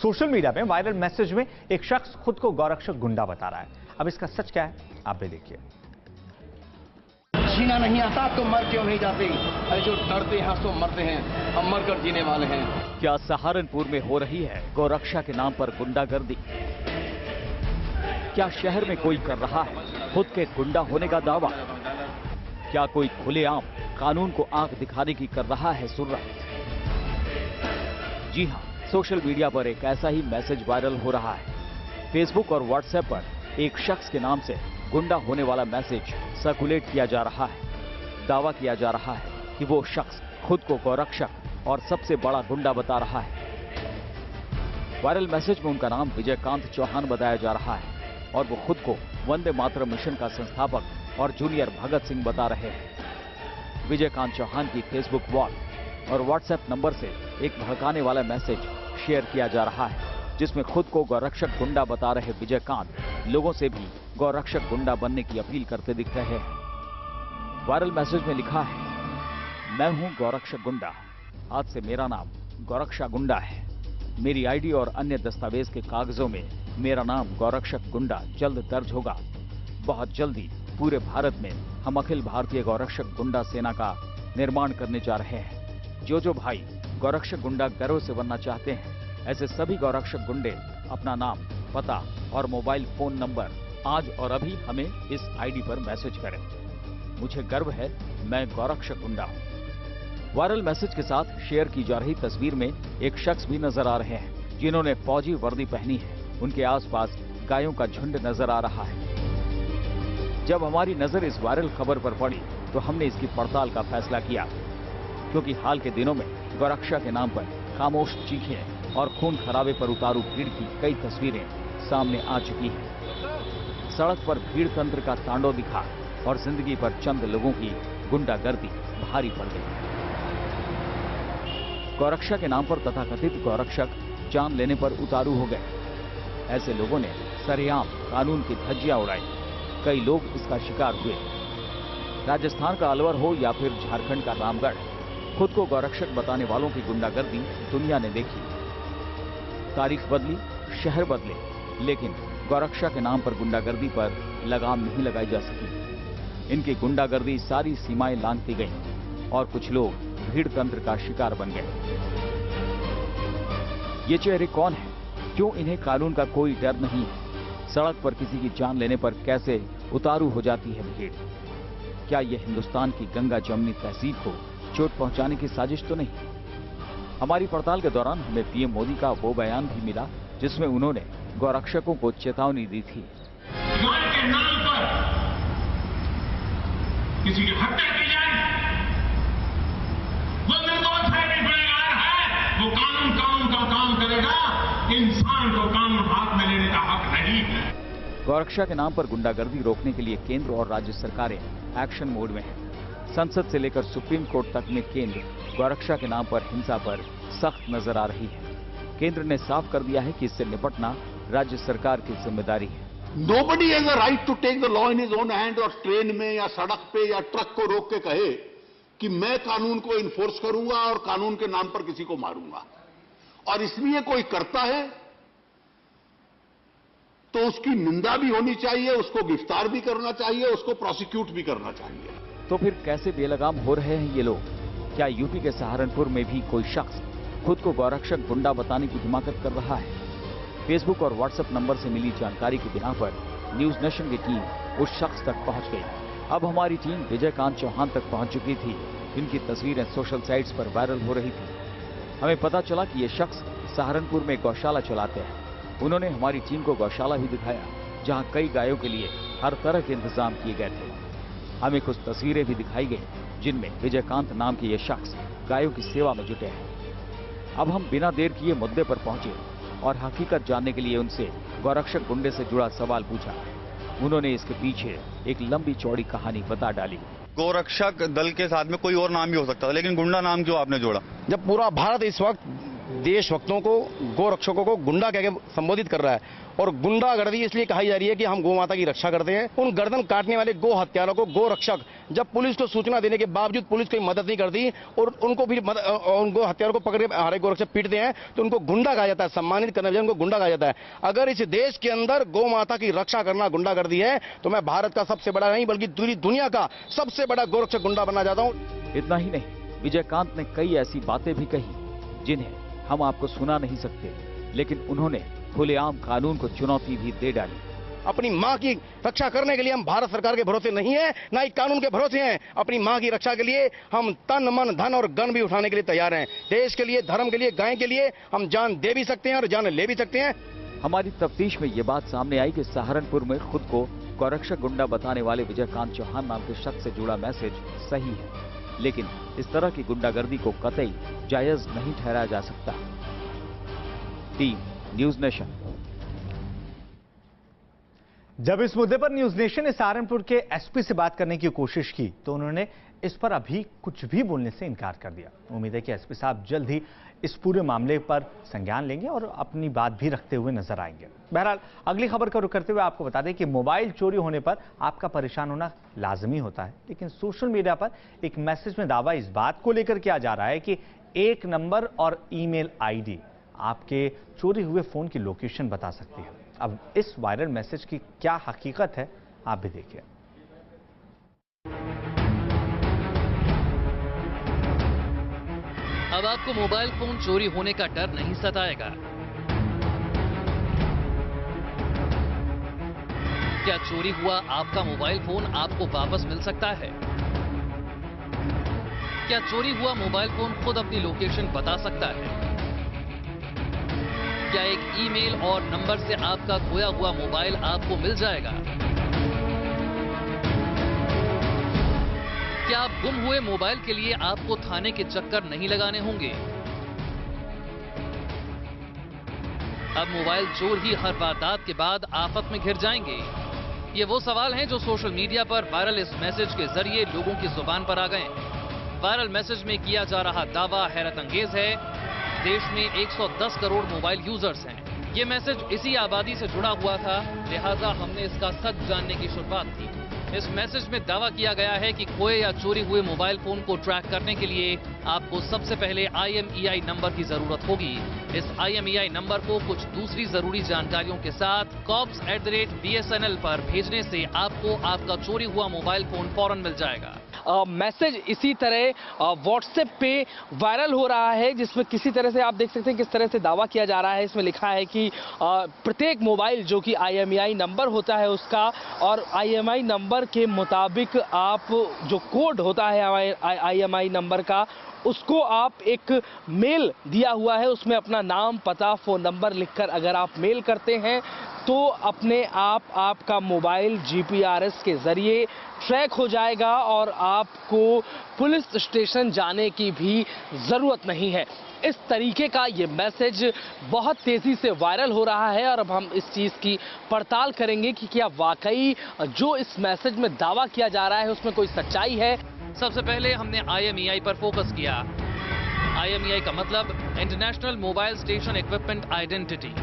Social media में viral message में एक शख्स खुद को गौरक्षक गुंडा बता रहा है। अब इसका सच क्या है आप भी देखिए। जीना नहीं आता तो मर क्यों नहीं जाते? अरे जो डरते हैं सो मरते हैं, हम मर कर जीने वाले हैं। क्या सहारनपुर में हो रही है गौरक्षा के नाम पर गुंडागर्दी? क्या शहर में कोई कर रहा है खुद के गुंडा होने का दावा? क्या कोई खुलेआम कानून को आंख दिखाने की कर रहा है जुर्रत? जी हां, सोशल मीडिया पर एक ऐसा ही मैसेज वायरल हो रहा है। फेसबुक और व्हाट्सएप पर एक शख्स के नाम से गुंडा होने वाला मैसेज सर्कुलेट किया जा रहा है। दावा किया जा रहा है कि वो शख्स खुद को गौरक्षक और सबसे बड़ा गुंडा बता रहा है। वायरल मैसेज में उनका नाम विजयकांत चौहान बताया जा रहा है और वो खुद को वंदे मातरम मिशन का संस्थापक और जूनियर भगत सिंह बता रहे हैं। विजयकांत चौहान की फेसबुक वॉल और व्हाट्सएप नंबर से एक भड़काने वाला मैसेज शेयर किया जा रहा है, जिसमें खुद को गौरक्षक गुंडा बता रहे विजयकांत लोगों से भी गौरक्षक गुंडा बनने की अपील करते दिख रहे हैं। वायरल मैसेज में लिखा है, मैं हूं गौरक्षक गुंडा, आज से मेरा नाम गौरक्षा गुंडा है। मेरी आईडी और अन्य दस्तावेज के कागजों में मेरा नाम गौरक्षक गुंडा जल्द दर्ज होगा। बहुत जल्दी पूरे भारत में हम अखिल भारतीय गौरक्षक गुंडा सेना का निर्माण करने जा रहे हैं। जो भाई गौरक्षक गुंडा गर्व से बनना चाहते हैं, ऐसे सभी गौरक्षक गुंडे अपना नाम, पता और मोबाइल फोन नंबर आज और अभी हमें इस आईडी पर मैसेज करें। मुझे गर्व है, मैं गौरक्षक गुंडा हूं। वायरल मैसेज के साथ शेयर की जा रही तस्वीर में एक शख्स भी नजर आ रहे हैं, जिन्होंने फौजी वर्दी पहनी है। उनके आसपास गायों का झुंड नजर आ रहा है। जब हमारी नजर इस वायरल खबर पर पड़ी तो हमने इसकी पड़ताल का फैसला किया, क्योंकि हाल के दिनों में गौरक्षा के नाम पर खामोश चीखें और खून खराबे पर उतारू भीड़ की कई तस्वीरें सामने आ चुकी हैं। सड़क पर भीड़ तंत्र का तांडव दिखा और जिंदगी पर चंद लोगों की गुंडागर्दी भारी पड़ गई। गौरक्षा के नाम पर तथाकथित गौरक्षक जान लेने पर उतारू हो गए। ऐसे लोगों ने सरेआम कानून की धज्जियां उड़ाई। कई लोग इसका शिकार हुए। राजस्थान का अलवर हो या फिर झारखंड का रामगढ़, खुद को गौरक्षक बताने वालों की गुंडागर्दी दुनिया ने देखी। तारीख बदली, शहर बदले, लेकिन गौरक्षा के नाम पर गुंडागर्दी पर लगाम नहीं लगाई जा सकी। इनकी गुंडागर्दी सारी सीमाएं लांघती गईं और कुछ लोग भीड़ तंत्र का शिकार बन गए। ये चेहरे कौन हैं? क्यों इन्हें कानून का कोई डर नहीं? सड़क पर किसी की जान लेने पर कैसे उतारू हो जाती है भीड़? क्या यह हिंदुस्तान की गंगा जमुनी तहजीब को चोट पहुंचाने की साजिश तो नहीं? हमारी पड़ताल के दौरान हमें पीएम मोदी का वो बयान भी मिला जिसमें उन्होंने गौरक्षकों को चेतावनी दी थी। के नाम पर किसी की हत्या की जाए, वो निर्दोष है, नहीं गुनहगार है, वो कानून का काम करेगा। इंसान को कानून हाथ में लेने का हक नहीं है। गौरक्षा के नाम पर गुंडागर्दी रोकने के लिए केंद्र और राज्य सरकारें एक्शन मोड में हैं। संसद से लेकर सुप्रीम कोर्ट तक में केंद्र गौरक्षा के नाम पर हिंसा पर सख्त नजर आ रही है। केंद्र ने साफ कर दिया है कि इससे निपटना राज्य सरकार की जिम्मेदारी है। Nobody has a right to take the law in his own hand और ट्रेन में या सड़क पे या ट्रक को रोक के कहे कि मैं कानून को इन्फोर्स करूंगा और कानून के नाम पर किसी को मारूंगा। और इसलिए कोई करता है तो उसकी निंदा भी होनी चाहिए, उसको गिरफ्तार भी करना चाहिए, उसको प्रोसिक्यूट भी करना चाहिए। तो फिर कैसे बेलगाम हो रहे हैं ये लोग? क्या यूपी के सहारनपुर में भी कोई शख्स खुद को गौरक्षक गुंडा बताने की हिमाकत कर रहा है? फेसबुक और व्हाट्सएप नंबर से मिली जानकारी की बिना पर न्यूज नेशन की टीम उस शख्स तक पहुंच गई। अब हमारी टीम विजयकांत चौहान तक पहुंच चुकी थी, जिनकी तस्वीरें सोशल साइट्स पर वायरल हो रही थी। हमें पता चला कि ये शख्स सहारनपुर में गौशाला चलाते हैं। उन्होंने हमारी टीम को गौशाला भी दिखाया, जहां कई गायों के लिए हर तरह के इंतजाम किए गए थे। हमें कुछ तस्वीरें भी दिखाई गई जिनमें विजयकांत नाम के ये शख्स गायों की सेवा में जुटे हैं। अब हम बिना देर किए मुद्दे पर पहुंचे और हकीकत जानने के लिए उनसे गौरक्षक गुंडे से जुड़ा सवाल पूछा। उन्होंने इसके पीछे एक लंबी चौड़ी कहानी बता डाली। गौरक्षक दल के साथ में कोई और नाम भी हो सकता था, लेकिन गुंडा नाम क्यों आपने जोड़ा? जब पूरा भारत इस वक्त देशभक्तों को, गोरक्षकों को गुंडा कह के संबोधित कर रहा है। और गुंडागर्दी इसलिए कही जा रही है कि हम गौ माता की रक्षा करते हैं। उन गर्दन काटने वाले गो हत्यारों को, गो रक्षक, जब पुलिस को सूचना देने के बावजूद पुलिस कोई मदद नहीं करती और उनको फिर उन गो हत्यारों को पकड़ के हमारे गोरक्षक पीटते हैं, तो उनको गुंडा कहा जाता है। सम्मानित करने उनको गुंडा कहा जाता है। अगर इस देश के अंदर गौ माता की रक्षा करना गुंडागर्दी है, तो मैं भारत का सबसे बड़ा नहीं बल्कि पूरी दुनिया का सबसे बड़ा गोरक्षक गुंडा बनना चाहता हूं। इतना ही नहीं, विजयकांत ने कई ऐसी बातें भी कही जिन्हें हम आपको सुना नहीं सकते, लेकिन उन्होंने खुलेआम कानून को चुनौती भी दे डाली। अपनी मां की रक्षा करने के लिए हम भारत सरकार के भरोसे नहीं है, ना ही कानून के भरोसे हैं। अपनी मां की रक्षा के लिए हम तन, मन, धन और गन भी उठाने के लिए तैयार हैं। देश के लिए, धर्म के लिए, गाय के लिए हम जान दे भी सकते हैं और जान ले भी सकते हैं। हमारी तफ्तीश में ये बात सामने आई कि सहारनपुर में खुद को गौरक्षक गुंडा बताने वाले विजयकांत चौहान नाम के शख्स से जुड़ा मैसेज सही है, लेकिन इस तरह की गुंडागर्दी को कतई जायज नहीं ठहराया जा सकता। Team news nation. जब इस मुद्दे पर न्यूज नेशन ने सहारनपुर के एसपी से बात करने की कोशिश की तो उन्होंने इस पर अभी कुछ भी बोलने से इनकार कर दिया। उम्मीद है कि एसपी साहब जल्द ही इस पूरे मामले पर संज्ञान लेंगे और अपनी बात भी रखते हुए नजर आएंगे। बहरहाल अगली खबर का रुख करते हुए आपको बता दें कि मोबाइल चोरी होने पर आपका परेशान होना लाजमी होता है, लेकिन सोशल मीडिया पर एक मैसेज में दावा इस बात को लेकर किया जा रहा है कि एक नंबर और ईमेल आईडी आपके चोरी हुए फोन की लोकेशन बता सकती है। अब इस वायरल मैसेज की क्या हकीकत है, आप भी देखिए। अब आपको मोबाइल फोन चोरी होने का डर नहीं सताएगा। क्या चोरी हुआ आपका मोबाइल फोन आपको वापस मिल सकता है? क्या चोरी हुआ मोबाइल फोन खुद अपनी लोकेशन बता सकता है? क्या एक ईमेल और नंबर से आपका खोया हुआ मोबाइल आपको मिल जाएगा? क्या आप गुम हुए मोबाइल के लिए आपको थाने के चक्कर नहीं लगाने होंगे? अब मोबाइल चोर ही हर वारदात के बाद आफत में घिर जाएंगे? ये वो सवाल हैं जो सोशल मीडिया पर वायरल इस मैसेज के जरिए लोगों की जुबान पर आ गए। वायरल मैसेज में किया जा रहा दावा हैरत अंगेज है। देश में 110 करोड़ मोबाइल यूजर्स हैं। ये मैसेज इसी आबादी से जुड़ा हुआ था, लिहाजा हमने इसका सच जानने की शुरुआत की। इस मैसेज में दावा किया गया है कि खोए या चोरी हुए मोबाइल फोन को ट्रैक करने के लिए आपको सबसे पहले IMEI नंबर की जरूरत होगी। इस IMEI नंबर को कुछ दूसरी जरूरी जानकारियों के साथ cops@BSNL पर भेजने से आपको आपका चोरी हुआ मोबाइल फोन फौरन मिल जाएगा। मैसेज इसी तरह व्हाट्सएप पे वायरल हो रहा है, जिसमें किसी तरह से आप देख सकते हैं किस तरह से दावा किया जा रहा है। इसमें लिखा है कि प्रत्येक मोबाइल जो कि IMEI नंबर होता है उसका, और IMEI नंबर के मुताबिक आप जो कोड होता है IMEI नंबर का, उसको आप एक मेल दिया हुआ है, उसमें अपना नाम, पता, फ़ोन नंबर लिखकर अगर आप मेल करते हैं तो अपने आप आपका मोबाइल GPRS के ज़रिए ट्रैक हो जाएगा और आपको पुलिस स्टेशन जाने की भी ज़रूरत नहीं है। इस तरीके का ये मैसेज बहुत तेज़ी से वायरल हो रहा है और अब हम इस चीज़ की पड़ताल करेंगे कि क्या वाकई जो इस मैसेज में दावा किया जा रहा है उसमें कोई सच्चाई है। सबसे पहले हमने IMEI पर फोकस किया। IMEI का मतलब international mobile station equipment identity.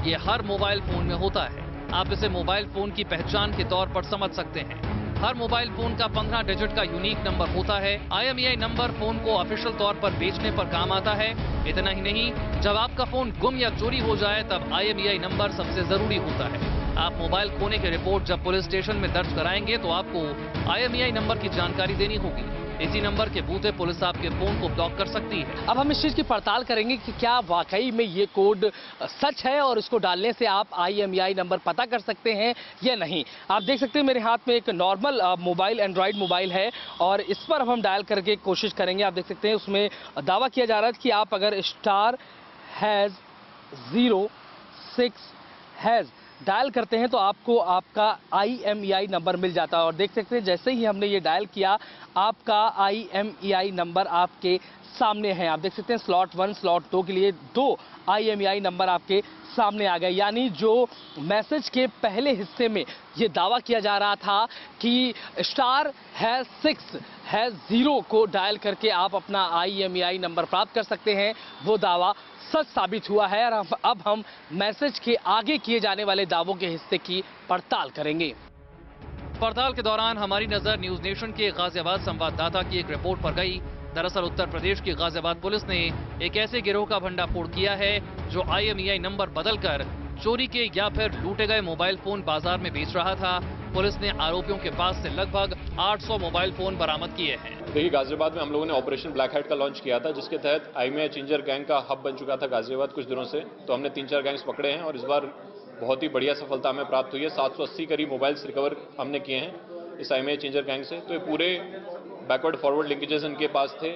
ये हर मोबाइल फोन में होता है। आप इसे मोबाइल फोन की पहचान के तौर पर समझ सकते हैं। हर मोबाइल फोन का 15 डिजिट का यूनिक नंबर होता है। IMEI नंबर फोन को ऑफिशियल तौर पर बेचने पर काम आता है। इतना ही नहीं, जब आपका फोन गुम या चोरी हो जाए तब IMEI नंबर सबसे जरूरी होता है। आप मोबाइल खोने की रिपोर्ट जब पुलिस स्टेशन में दर्ज कराएंगे तो आपको IMEI नंबर की जानकारी देनी होगी। इसी नंबर के बूते पुलिस आपके फोन को ब्लॉक कर सकती है। अब हम इस चीज की पड़ताल करेंगे कि क्या वाकई में ये कोड सच है और इसको डालने से आप IMEI नंबर पता कर सकते हैं या नहीं। आप देख सकते हैं मेरे हाथ में एक नॉर्मल मोबाइल, एंड्रॉयड मोबाइल है और इस पर अब हम डायल करके कोशिश करेंगे। आप देख सकते हैं उसमें दावा किया जा रहा है कि आप अगर *0 6# डायल करते हैं तो आपको आपका IMEI नंबर मिल जाता है। और देख सकते हैं जैसे ही हमने ये डायल किया आपका IMEI नंबर आपके सामने है। आप देख सकते हैं स्लॉट 1, स्लॉट 2 के लिए 2 IMEI नंबर आपके सामने आ गए। यानी जो मैसेज के पहले हिस्से में ये दावा किया जा रहा था कि *6#0 को डायल करके आप अपना IMEI नंबर प्राप्त कर सकते हैं, वो दावा सच साबित हुआ है। और अब हम मैसेज के आगे किए जाने वाले दावों के हिस्से की पड़ताल करेंगे। पड़ताल के दौरान हमारी नजर न्यूज नेशन के गाजियाबाद संवाददाता की एक रिपोर्ट पर गई। दरअसल उत्तर प्रदेश की गाजियाबाद पुलिस ने एक ऐसे गिरोह का भंडाफोड़ किया है जो IMEI नंबर बदलकर चोरी के या फिर लूटे गए मोबाइल फोन बाजार में बेच रहा था। पुलिस ने आरोपियों के पास से लगभग 800 मोबाइल फोन बरामद किए हैं। देखिए, गाजियाबाद में हम लोगों ने ऑपरेशन ब्लैक हैट का लॉन्च किया था, जिसके तहत IMEI चेंजर गैंग का हब बन चुका था गाजियाबाद कुछ दिनों से। तो हमने 3-4 गैंग्स पकड़े हैं और इस बार बहुत ही बढ़िया सफलता हमें प्राप्त हुई है। 780 करीब मोबाइल्स रिकवर हमने किए हैं इस IMEI चेंजर गैंग से। तो ये पूरे बैकवर्ड फॉरवर्ड लिंकेजेस इनके पास थे।